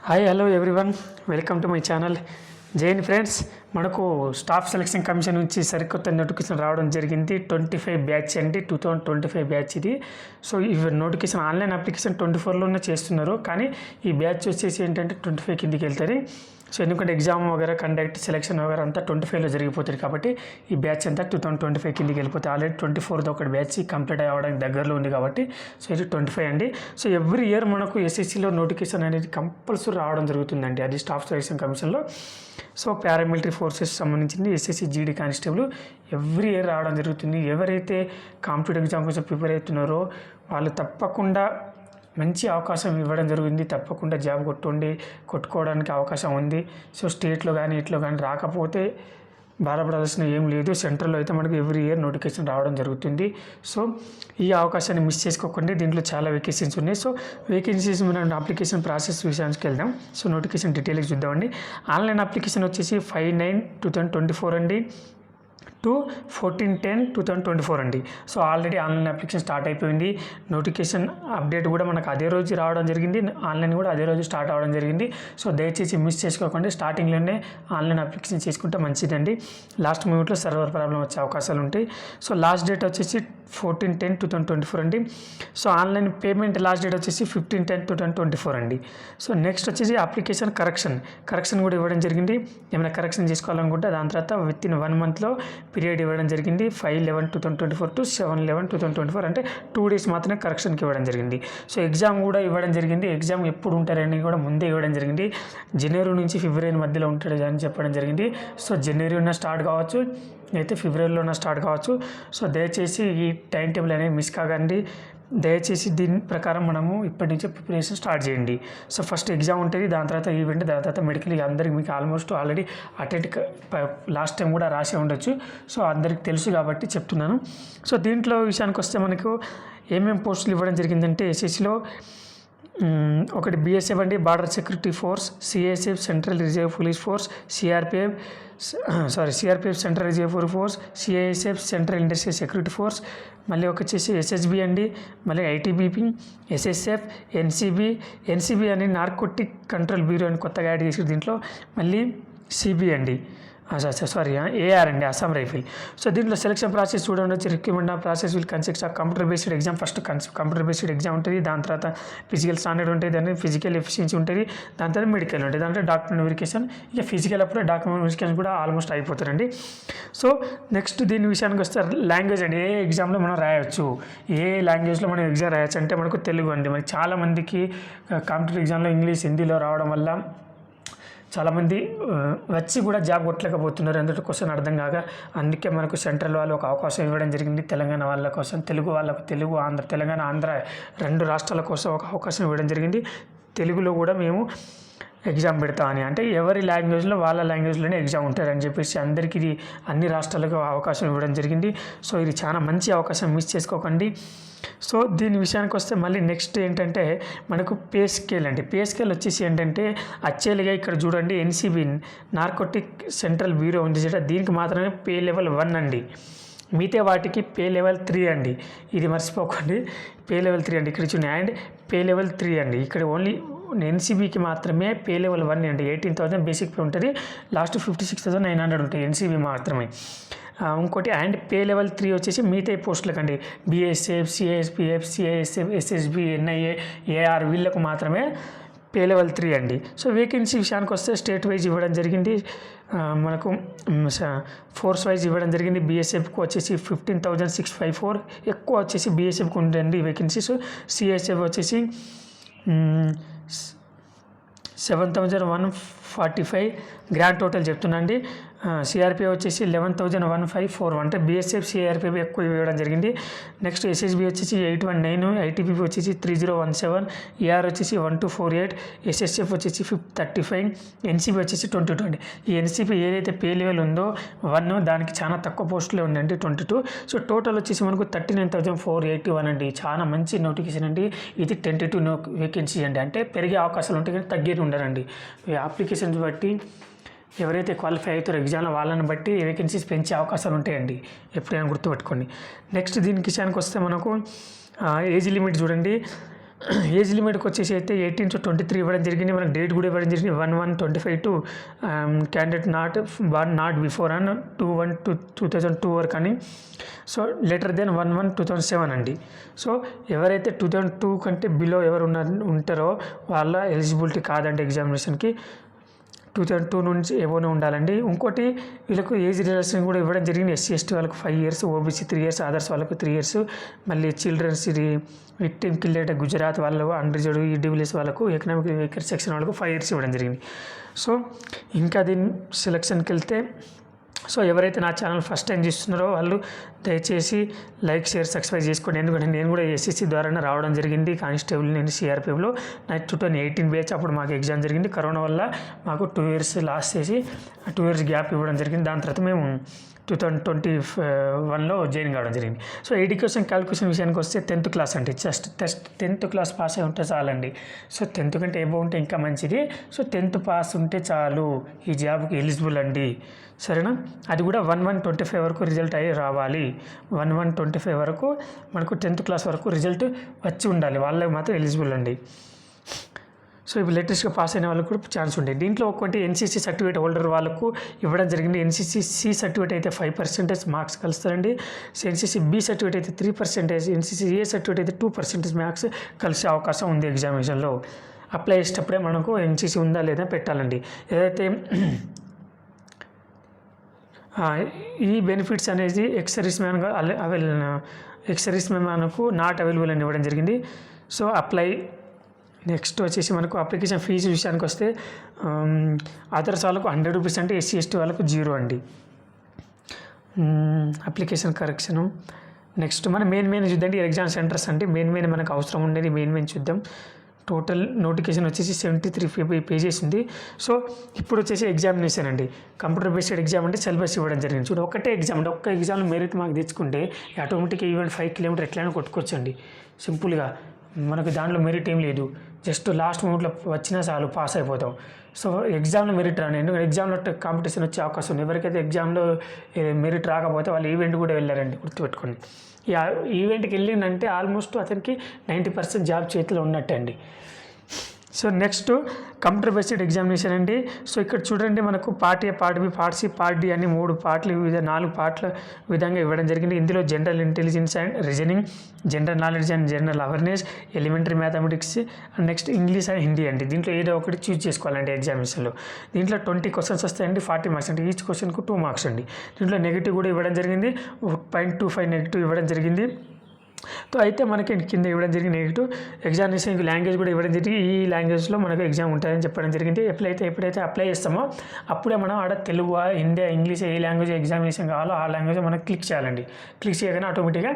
Hi hello everyone, welcome to my channel. Jain friends, మనకు staff selection commission నుంచి సరికొత్త notification రావడం జరిగింది. 25 బ్యాచ్ అండి, 2025 బ్యాచ్ ఇది. సో ఈ నోటిఫికేషన్ ఆన్లైన్ అప్లికేషన్ 24లోనే చేస్తున్నారు, కానీ ఈ బ్యాచ్ వచ్చేసి ఏంటంటే 25 కిందికి వెళ్తుంది. సో ఎందుకంటే ఎగ్జామ్ వగేరా కండక్ట్ సెలక్షన్ వగేరా అంతా 25లో జరిగిపోతుంది, కాబట్టి ఈ బ్యాచ్ అంతా 2025 కిందికి వెళ్ళిపోతుంది. ఆల్రెడీ 24ది ఒకటి బ్యాచ్ కంప్లీట్ అవ్వడానికి దగ్గరలో ఉంది కాబట్టి సో ఇది 25 అండి. సో ఎవ్రీ ఇయర్ మనకు ఎస్ఎస్సిలో నోటిఫికేషన్ అనేది కంపల్సరీ రావడం జరుగుతుందండి, అది స్టాఫ్ సెలక్షన్ కమిషన్లో. సో పారామిలిటరీ ఫోర్సెస్ సంబంధించింది SSC GD constable every year రావడం జరుగుతుంది. ఎవరైతే కాంపిటేటివ్ ఎగ్జామ్ కోసం ప్రిపేర్ అవుతున్నారో వాళ్ళు తప్పకుండా మంచి అవకాశం ఇవ్వడం జరిగింది. తప్పకుండా జాబ్ కొట్టుకోవడానికి అవకాశం ఉంది. సో స్టేట్లో కానీ ఇట్లో కానీ రాకపోతే బాధపడాల్సిన ఏం లేదు. సెంట్రల్లో అయితే మనకు ఎవ్రీ ఇయర్ నోటిఫికేషన్ రావడం జరుగుతుంది. సో ఈ అవకాశాన్ని మిస్ చేసుకోకండి. దీంట్లో చాలా వేకెన్సీస్ ఉన్నాయి. సో వేకెన్సీస్ మన అప్లికేషన్ ప్రాసెస్ విషయానికి వెళ్దాం. సో నోటిఫికేషన్ డీటెయిల్స్ చూద్దామండి. ఆన్లైన్ అప్లికేషన్ వచ్చేసి 5/9/2024 అండి టు 14/10/2024 అండి. So already online application start అయిపోయింది. నోటిఫికేషన్ అప్డేట్ కూడా మనకు అదే రోజు రావడం జరిగింది, ఆన్లైన్ కూడా అదే రోజు స్టార్ట్ అవ్వడం జరిగింది. సో దయచేసి మిస్ చేసుకోకండి, స్టార్టింగ్లోనే ఆన్లైన్ అప్లికేషన్ చేసుకుంటే మంచిదండి. లాస్ట్ మూమెంట్లో సర్వర్ ప్రాబ్లం వచ్చే అవకాశాలు ఉంటాయి. సో లాస్ట్ డేట్ వచ్చేసి 14/10/2024 అండి. So online payment last date వచ్చేసి 15/10/2024 అండి. సో నెక్స్ట్ వచ్చేసి అప్లికేషన్ కరెక్షన్ కూడా ఇవ్వడం జరిగింది. ఏమైనా కరెక్షన్ చేసుకోవాలనుకుంటే దాని తర్వాత విత్ ఇన్ 1 మంత్లో పీరియడ్ ఇవ్వడం జరిగింది. 5/11/2024 టు 7/11/2024 అంటే 2 డేస్ మాత్రమే కరెక్షన్కి ఇవ్వడం జరిగింది. సో ఎగ్జామ్ కూడా ఇవ్వడం జరిగింది. ఎగ్జామ్ ఎప్పుడు ఉంటారని కూడా ముందే ఇవ్వడం జరిగింది. జనవరి నుంచి ఫిబ్రవరి మధ్యలో ఉంటాడు అని చెప్పడం జరిగింది. సో జనవరిలో స్టార్ట్ కావచ్చు, అయితే ఫిబ్రవరిలోనే స్టార్ట్ కావచ్చు. సో దయచేసి ఈ టైం టేబుల్ అనేది మిస్ కాకండి. దయచేసి దీని ప్రకారం మనము ఇప్పటి నుంచే ప్రిపరేషన్ స్టార్ట్ చేయండి. సో ఫస్ట్ ఎగ్జామ్ ఉంటుంది, దాని తర్వాత ఈవెంట్, దాని తర్వాత మెడికల్. అందరికి మీకు almost already attend last time కూడా రాసే ఉండొచ్చు. సో అందరికి తెలుసు కాబట్టి చెప్తున్నాను. సో దీంట్లో విషయానికి వస్తే మనకు ఏమేమి పోస్టులు ఇవ్వడం జరిగిందంటే ఎస్ఎస్సిలో ఒకటి బిఎస్ఎఫ్ అండి, border security force, CISF central reserve police force, CRPF central reserve force, CISF central industrial security force, మళ్ళీ వచ్చేసి ఎస్ఎస్బి అండి, మళ్ళీ ఐటీబీపీ, ఎస్ఎస్ఎఫ్, ఎన్సిబి అని నార్కోటిక్ కంట్రోల్ బ్యూరో అని కొత్తగా యాడ్ చేసి దీంట్లో, మళ్ళీ సిబి అండి, ఏఆర్ అండి, అస్సాం రైఫిల్. సో దీంట్లో సెలక్షన్ ప్రాసెస్ చూడండి. Recruitment process will consist of computer based exam. First computer based exam ఉంటుంది, దాని తర్వాత ఫిజికల్ స్టాండర్డ్ ఉంటుంది, దాని ఫిజికల్ ఎఫిషియన్సీ ఉంటుంది, దాని తర్వాత మెడికల్ ఉంటుంది, దాంట్లో డాక్యుమెంట్ వెరిఫికేషన్. ఇక ఫిజికల్ అప్పుడే డాక్యుమెంట్ వెరిఫికేషన్ కూడా ఆల్మోస్ట్ అయిపోతారండి. సో నెక్స్ట్ దీని విషయానికి వస్తే లాంగ్వేజ్ అండి. ఏ ఎగ్జామ్లో మనం రాయొచ్చు, ఏ లాంగ్వేజ్లో మనం ఎగ్జామ్ రాయొచ్చు అంటే మనకు తెలుగు అండి. మనకి చాలామందికి కాంపిటేటివ్ ఎగ్జామ్లో ఇంగ్లీష్, హిందీలో రావడం వల్ల చాలామంది వచ్చి కూడా జాబ్ కొట్టలేకపోతున్నారు. అందులో క్వశ్చన్ అర్థం కాక, అందుకే మనకు సెంట్రల్ వాళ్ళు ఒక అవకాశం ఇవ్వడం జరిగింది. తెలంగాణ వాళ్ళ కోసం, తెలుగు వాళ్ళకు, తెలంగాణ ఆంధ్ర 2 రాష్ట్రాల కోసం ఒక అవకాశం ఇవ్వడం జరిగింది. తెలుగులో కూడా మేము ఎగ్జామ్ పెడతామని, అంటే ఎవరి లాంగ్వేజ్లో వాళ్ళ లాంగ్వేజ్లోనే ఎగ్జామ్ ఉంటారని చెప్పేసి అందరికీ ఇది అన్ని రాష్ట్రాలకు అవకాశం ఇవ్వడం జరిగింది. సో ఇది చాలా మంచి అవకాశం, మిస్ చేసుకోకండి. సో దీని విషయానికి వస్తే మళ్ళీ నెక్స్ట్ ఏంటంటే మనకు పే స్కేల్ అండి. పే స్కేల్ వచ్చేసి ఏంటంటే యాక్చువల్గా ఇక్కడ చూడండి, ఎన్సిబి నార్కోటిక్ సెంట్రల్ బ్యూరో ఉంది చూడ, దీనికి మాత్రమే పే లెవెల్ 1 అండి. మిగతా వాటికి పే లెవెల్ 3 అండి. ఇది మర్చిపోకండి, పే లెవెల్ 3 అండి. ఇక్కడ చూడండి, అండ్ పే లెవెల్ 3 అండి. ఇక్కడ ఓన్లీ ఎన్సీబీకి మాత్రమే పే లెవెల్ 1 అండి. 18,000 బేసిక్ పే ఉంటుంది, లాస్ట్ 56,900 ఉంటాయి ఎన్సీబీ మాత్రమే. ఇంకోటి అండ్ పే లెవెల్ 3 వచ్చేసి మిగతా పోస్టులకు అండి. BSF, CISPF, CISF, SSB, NIA, AR వీళ్ళకు మాత్రమే పే లెవెల్ 3 అండి. సో వేకెన్సీ విషయానికి వస్తే స్టేట్ వైజ్ ఇవ్వడం జరిగింది, మనకు ఫోర్స్ వైజ్ ఇవ్వడం జరిగింది. బిఎస్ఎఫ్కి వచ్చేసి 15,654, ఎక్కువ వచ్చేసి బిఎస్ఎఫ్కి ఉండండి వేకెన్సీస్. సిఐఎస్ఎఫ్ వచ్చేసి 7,145 గ్రాండ్ టోటల్ చెప్తున్నాండి. సిఆర్పిఎఫ్ వచ్చేసి 11,154, అంటే బిఎస్ఎఫ్, సిఆర్పిఎఫ్ ఎక్కువ ఇవ్వడం జరిగింది. నెక్స్ట్ ఎస్ఎస్బి వచ్చేసి 819, ఐటీపీపీ వచ్చేసి 3017, ఏఆర్ వచ్చేసి 1248, ఎస్ఎస్ఎఫ్ వచ్చేసి 35, ఎన్సీబీ వచ్చేసి 22. ఈ ఎన్సీబీ ఏదైతే పే లెవెల్ ఉందో 1 దానికి చాలా తక్కువ పోస్టులే ఉందండి, 22. సో టోటల్ వచ్చేసి మనకు 39,481 అండి. చాలా మంచి నోటిఫికేషన్ అండి ఇది. 22 వేకెన్సీ అండి, అంటే పెరిగే అవకాశాలు ఉంటాయి కానీ తగ్గేది ఉండరండి. అప్లికేషన్స్ బట్టి ఎవరైతే క్వాలిఫై అవుతారో ఎగ్జామ్లో వాళ్ళని బట్టి వేకెన్సీస్ పెంచే అవకాశాలు ఉంటాయండి, ఎప్పుడైనా గుర్తుపెట్టుకోండి. నెక్స్ట్ దీని విషయానికి వస్తే మనకు ఏజ్ లిమిట్ చూడండి, ఏజ్ లిమిట్కి వచ్చేసి అయితే 18 to 23 ఇవ్వడం జరిగింది. మనకు డేట్ కూడా ఇవ్వడం జరిగింది 1/1/25 to candidate not before and 2/1/2002 వరకు అని. సో లెటర్ దెన్ 1/1/2007 అండి. సో ఎవరైతే 2002 కంటే బిలో ఎవరు ఉంటారో వాళ్ళ ఎలిజిబిలిటీ కాదండి ఎగ్జామినేషన్కి. 2002 నుంచి ఏవోనే ఉండాలండి. ఇంకోటి వీళ్ళకు ఏజ్ రిలాక్సేషన్ కూడా ఇవ్వడం జరిగింది. SC ST వాళ్ళకు 5 years, OBC 3 years, అదర్స్ వాళ్ళకు 3 years. మళ్ళీ చిల్డ్రన్స్ ఇది విక్టిమ్ కిల్లేట గుజరాత్ వాళ్ళు, అన్రిజర్వ్డ్ ఈడబ్ల్యూఎస్ వాళ్ళకు, ఎకనామిక్ వీకర్ సెక్షన్ వాళ్ళకు 5 years ఇవ్వడం జరిగింది. సో ఇంకా దీని సెలక్షన్కి వెళ్తే, సో ఎవరైతే నా ఛానల్ ఫస్ట్ టైం చూస్తున్నారో వాళ్ళు దయచేసి లైక్, షేర్, సబ్స్క్రైబ్ చేసుకోండి. ఎందుకంటే నేను కూడా SSC ద్వారానే రావడం జరిగింది కానిస్టేబుల్. నేను CRPFలో నా 2018 బ్యాచ్ అప్పుడు మాకు ఎగ్జామ్ జరిగింది. కరోనా వల్ల మాకు 2 years లాస్ చేసి 2 years గ్యాప్ ఇవ్వడం జరిగింది. దాని తర్వాత మేము 2021లో జాయిన్ కావడం జరిగింది. సో ఎడ్యుకేషన్ క్యాలిక్యులేషన్ విషయానికి వస్తే 10th క్లాస్ అండి. జస్ట్ 10th క్లాస్ పాస్ అయి ఉంటే చాలండి. సో 10th కంటే ఏబో ఉంటే ఇంకా మంచిది. సో 10th పాస్ ఉంటే చాలు, ఈ జాబ్కి ఎలిజిబుల్ అండి. సరేనా? అది కూడా 1/1/25 వరకు రిజల్ట్ అయ్యి రావాలి. 1/1/25 వరకు మనకు 10th క్లాస్ వరకు రిజల్ట్ వచ్చి ఉండాలి. వాళ్ళకి మాత్రం ఎలిజిబుల్ అండి. సో ఇప్పుడు లేటెస్ట్గా పాస్ అయిన వాళ్ళకు కూడా ఛాన్స్ ఉంటాయి. దీంట్లో ఒకటి NCC సర్టిఫికేట్ హోల్డర్ వాళ్ళకు ఇవ్వడం జరిగింది. NCC C సర్టిఫికేట్ అయితే 5% మార్క్స్ కలుస్తారండి. NCC B సర్టిఫికేట్ అయితే 3%, NCC A సర్టిఫికేట్ అయితే 2% మార్క్స్ కలిసే అవకాశం ఉంది ఎగ్జామినేషన్లో. అప్లై చేసేటప్పుడే మనకు NCC ఉందా లేదా పెట్టాలండి. ఏదైతే ఈ బెనిఫిట్స్ అనేది ఎక్స్ సర్వీస్ మ్యాన్ మనకు నాట్ అవైలబుల్ అని ఇవ్వడం జరిగింది. So apply. నెక్స్ట్ వచ్చేసి మనకు అప్లికేషన్ ఫీజు విషయానికి వస్తే అదర్స్ వాళ్ళకు 100 rupees అంటే SC ST వాళ్ళకు 0 అండి. Application correction. నెక్స్ట్ మనం మెయిన్ చూద్దాం. ఎగ్జామ్ సెంటర్స్ అంటే మెయిన్ మనకు అవసరం ఉండేది మెయిన్ చూద్దాం. టోటల్ నోటిఫికేషన్ వచ్చేసి 73 pages ఉంది. సో ఇప్పుడు వచ్చేసి ఎగ్జామినేషన్ అండి. కంప్యూటర్ బేస్డ్ ఎగ్జామ్ అంటే సిలబస్ ఇవ్వడం జరిగింది. చూడండి, ఒకటే ఎగ్జామ్ అంటే ఒక్క ఎగ్జామ్లో మెరిట్ మార్క్ తెచ్చుకుంటే ఆటోమేటిక్గా ఈవెన్ 5 kilometers ఎట్లయినా కొట్టుకోవచ్చండి సింపుల్గా. మనకు దాంట్లో మెరిట్ ఏం లేదు. జస్ట్ లాస్ట్ మూమెంట్లో వచ్చినా చాలు, పాస్ అయిపోతాం. సో ఎగ్జామ్లో మెరిట్ రాని, ఎందుకంటే ఎగ్జామ్లో కాంపిటీషన్ వచ్చే అవకాశం ఉంది. ఎవరికైతే ఎగ్జామ్లో మెరిట్ రాకపోతే వాళ్ళు ఈవెంట్ కూడా వెళ్ళారండి, గుర్తుపెట్టుకోండి. ఈ ఈవెంట్కి వెళ్ళిందంటే ఆల్మోస్ట్ అతనికి 90% జాబ్ చేతిలో ఉన్నట్టే అండి. So next computer based examination అండి. సో ఇక్కడ చూడండి, మనకు part A, part B, part C, part D అని 3 పార్ట్లు, 4 పార్ట్ల విధంగా ఇవ్వడం జరిగింది. ఇందులో general intelligence and reasoning, general knowledge and general awareness, elementary mathematics and next English and Hindi అండి. దీంట్లో ఏదో ఒకటి చూస్ చేసుకోవాలండి ఎగ్జామినేషన్లో. దీంట్లో 20 questions వస్తాయండి, 40 marks అంటే ఈచ్ క్వశ్చన్కు 2 marks అండి. దీంట్లో నెగిటివ్ కూడా ఇవ్వడం జరిగింది, 0.25 నెగిటివ్ ఇవ్వడం జరిగింది. సో అయితే మనకి కింద ఇవ్వడం జరిగింది నెగిటివ్. ఎగ్జామినేషన్కి లాంగ్వేజ్ కూడా ఇవ్వడం జరిగింది. ఈ లాంగ్వేజ్లో మనకు ఎగ్జామ్ ఉంటుందని చెప్పడం జరిగింది. ఎప్పుడైతే అప్లై చేస్తామో అప్పుడే మనం ఆడ తెలుగు, హిందీ, ఇంగ్లీష్ ఏ లాంగ్వేజ్ ఎగ్జామినేషన్ కావాలో ఆ లాంగ్వేజ్ మనం క్లిక్ చేయాలండి. క్లిక్ చేయగానే ఆటోమేటిక్గా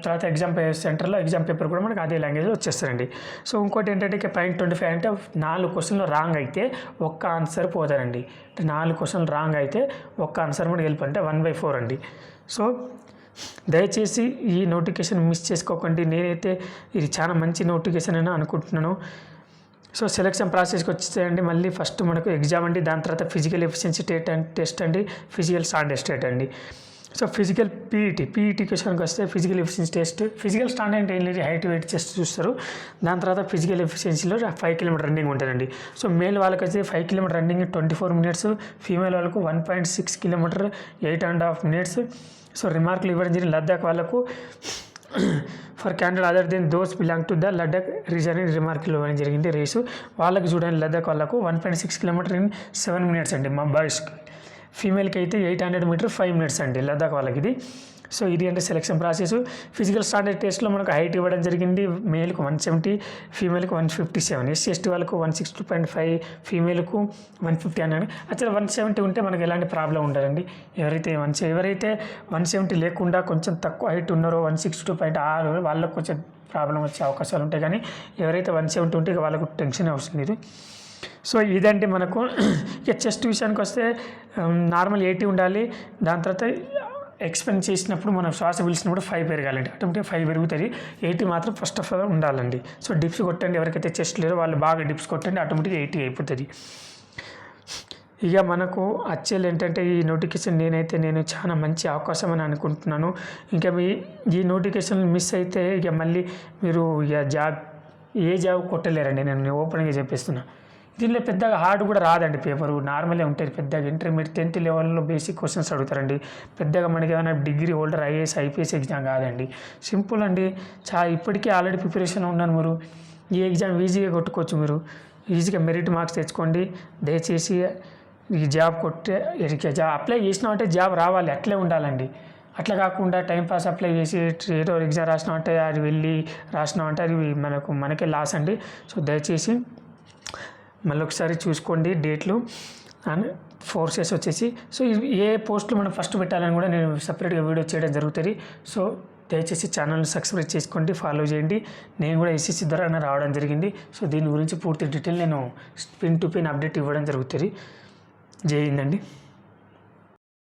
తర్వాత ఎగ్జామ్ సెంటర్లో ఎగ్జామ్ పేపర్ కూడా మనకు అదే లాంగ్వేజ్లో వచ్చేస్తారండి. సో ఇంకోటి ఏంటంటే 0.25 అంటే 4 questions రాంగ్ అయితే ఒక్క ఆన్సర్ పోతారండి. 4 questions రాంగ్ అయితే ఒక్క ఆన్సర్ మనకి వెళ్ళిపోతే 1/4 అండి. సో దయచేసి ఈ నోటిఫికేషన్ మిస్ చేసుకోకండి. నేనైతే ఇది చాలా మంచి నోటిఫికేషన్ అని అనుకుంటున్నాను. సో సెలక్షన్ ప్రాసెస్కి వచ్చేయండి. మళ్ళీ ఫస్ట్ మనకు ఎగ్జామ్ అండి, దాని తర్వాత ఫిజికల్ ఎఫిషియన్సీ టెస్ట్ అండి, ఫిజికల్ స్టాండర్డ్ అండి. సో ఫిజికల్ పీఈటీ క్వశ్చన్కి వస్తే physical efficiency test, physical standard ఏం లేదు, హైట్ వెయిట్ చెస్ట్ చూస్తారు. దాని తర్వాత ఫిజికల్ ఎఫిషియన్సీలో 5 kilometers రన్నింగ్ ఉంటుందండి. సో మేల్ వాళ్ళకి అయితే 5 kilometers రన్నింగ్ 24 minutes, ఫీమేల్ వాళ్ళకు 1.6 kilometers 8.5 minutes. సో రిమార్కులు ఇవ్వడం జరిగింది. లద్దాఖ్ వాళ్ళకు for candidate other than those belong to the Ladakh region అని రిమార్కులు ఇవ్వడం జరిగింది. రేసు వాళ్ళకి చూడండి, లద్దాఖ్ వాళ్ళకు 1.6 kilometers in 7 minutes అండి. మా బాయ్స్కి. ఫీమేల్కి అయితే 800 meters 5 minutes అండి లద్దాఖ్ వాళ్ళకి ఇది. సో ఇది అంటే సెలక్షన్ ప్రాసెస్. ఫిజికల్ స్టాండర్డ్ టెస్ట్లో మనకు హైట్ ఇవ్వడం జరిగింది. మేల్కు 170, ఫీమేల్కు 157, SC ST వాళ్ళకు 162.5, ఫీమేల్కు 150 అన్నాడు. అసలు 170 ఉంటే మనకు ఎలాంటి ప్రాబ్లం ఉండదండి. ఎవరైతే 170 లేకుండా కొంచెం తక్కువ హైట్ ఉన్నారో 162.6 వాళ్ళకు కొంచెం ప్రాబ్లం వచ్చే అవకాశాలు ఉంటాయి. కానీ ఎవరైతే 170 ఉంటే వాళ్ళకు టెన్షన్ అవసరం లేదు. సో ఇదంటే మనకు ఇక చెస్ట్ విషయానికి వస్తే నార్మల్ 80 ఉండాలి. దాని తర్వాత ఎక్స్పెండ్ చేసినప్పుడు మనం శ్వాస పిలిచినప్పుడు 5 పెరగాలండి. ఆటోమేటిక్గా 5 పెరుగుతుంది. 80 మాత్రం ఫస్ట్ ఆఫ్ ఆల్ ఉండాలండి. సో డిప్స్ కొట్టండి, ఎవరికైతే చెస్ట్ లేదో వాళ్ళు బాగా డిప్స్ కొట్టండి, ఆటోమేటిక్గా 80 అయిపోతుంది. ఇక మనకు వచ్చేది ఏంటంటే ఈ నోటిఫికేషన్ నేను చాలా మంచి అవకాశం అని అనుకుంటున్నాను. ఇంకా ఈ నోటిఫికేషన్ మిస్ అయితే ఇక మళ్ళీ మీరు ఇక జాబ్ ఏ జాబ్ కొట్టలేరండి, నేను ఓపెన్గా చెప్పేస్తున్నా. దీనిలో పెద్దగా హార్డ్ కూడా రాదండి, పేపరు నార్మలే ఉంటుంది. పెద్దగా ఇంటర్మీడియట్ 10th లెవెల్లో బేసిక్ క్వశ్చన్స్ అడుగుతారండి. పెద్దగా మనకి ఏమైనా డిగ్రీ హోల్డర్ ఐపీఎస్ ఎగ్జామ్ కాదండి, సింపుల్ అండి. ఇప్పటికీ ఆల్రెడీ ప్రిపరేషన్ ఉన్నాను. మీరు ఈ ఎగ్జామ్ ఈజీగా కొట్టుకోవచ్చు, మీరు ఈజీగా మెరిట్ మార్క్స్ తెచ్చుకోండి. దయచేసి ఈ జాబ్ అప్లై చేసినామంటే జాబ్ రావాలి, అట్లే ఉండాలండి. అట్లా కాకుండా టైంపాస్ అప్లై చేసి ఏదో ఎగ్జామ్ రాసినామంటే అది వెళ్ళి రాసినామంటే అది మనకే లాస్ అండి. సో దయచేసి మళ్ళీ ఒకసారి చూసుకోండి డేట్లు అండ్ ఫోర్సెస్ వచ్చేసి. సో ఏ పోస్టులు మనం ఫస్ట్ పెట్టాలని కూడా నేను సపరేట్గా వీడియో చేయడం జరుగుతుంది. సో దయచేసి ఛానల్ని సబ్స్క్రైబ్ చేసుకోండి, ఫాలో చేయండి. నేను కూడా ఎస్ఎస్సి ద్వారా రావడం జరిగింది. సో దీని గురించి పూర్తి డీటెయిల్ నేను పిన్ టు పిన్ అప్డేట్ ఇవ్వడం జరుగుతుంది. జై హింద్ అండి.